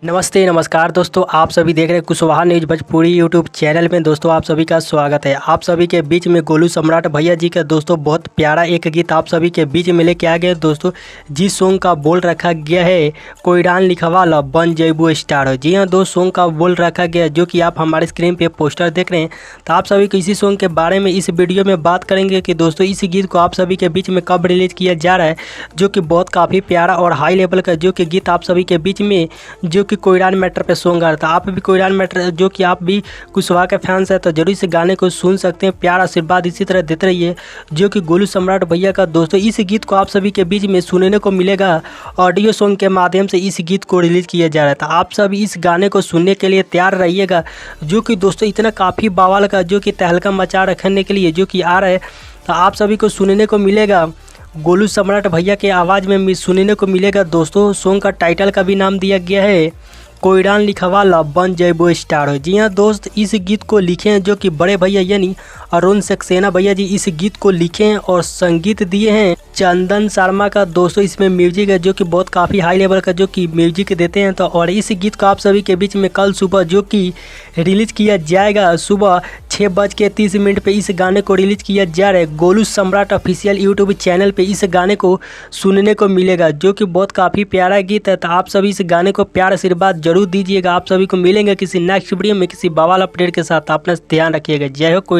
नमस्ते नमस्कार दोस्तों, आप सभी देख रहे हैं Kushwaha news Bhojpuri YouTube channel में। दोस्तों आप सभी का स्वागत है। आप सभी के बीच में गोलू सम्राट भैया जी का दोस्तों बहुत प्यारा एक गीत आप सभी के बीच में लेके आ गए दोस्तों। जिस सॉन्ग का बोल रखा गया है कोई डांस लिखवा ला बन जैबू स्टार। जी हाँ दोस्त, सॉन्ग का बोल रखा गया है जो कि आप हमारे स्क्रीन पे पोस्टर देख रहे हैं। तो आप सभी को इसी सॉन्ग के बारे में इस वीडियो में बात करेंगे कि दोस्तों इस गीत को आप सभी के बीच में कब रिलीज किया जा रहा है, जो कि बहुत काफ़ी प्यारा और हाई लेवल का जो कि गीत आप सभी के बीच में जो कि कोयरान मैटर पे सॉन्ग आ रहा था। आप भी कोयरान मैटर जो कि आप भी कुशवाहा के फैंस हैं तो जरूर इस गाने को सुन सकते हैं। प्यार आशीर्वाद इसी तरह देते रहिए। जो कि गोलू सम्राट भैया का दोस्तों इस गीत को आप सभी के बीच में सुनने को मिलेगा। ऑडियो सॉन्ग के माध्यम से इस गीत को रिलीज किया जा रहा था। आप सभी इस गाने को सुनने के लिए तैयार रहिएगा। जो कि दोस्तों इतना काफ़ी बवाल का जो कि तहलका मचा रखने के लिए जो कि आ रहा है, तो आप सभी को सुनने को मिलेगा। गोलू सम्राट भैया के आवाज़ में सुनने को मिलेगा। दोस्तों सॉन्ग का टाइटल का भी नाम दिया गया है कोई डांस लिखवा ला बन जैबो स्टार। जी हाँ दोस्त, इस गीत को लिखे हैं जो कि बड़े भैया यानी अरुण सक्सेना भैया जी इस गीत को लिखे हैं और संगीत दिए हैं चंदन शर्मा का। दोस्तों इसमें म्यूजिक है जो कि बहुत काफ़ी हाई लेवल का जो कि म्यूजिक देते हैं। तो और इस गीत को आप सभी के बीच में कल सुबह जो कि रिलीज किया जाएगा सुबह 6:30 पे इस गाने को रिलीज किया जा रहा है। गोलू सम्राट ऑफिशियल यूट्यूब चैनल पे इस गाने को सुनने को मिलेगा जो कि बहुत काफ़ी प्यारा गीत है। तो आप सभी इस गाने को प्यार आशीर्वाद जरूर दीजिएगा। आप सभी को मिलेंगे किसी नेक्स्ट वीडियो में किसी बवाल अपडेट के साथ। अपना ध्यान रखिएगा। जय हो। कोई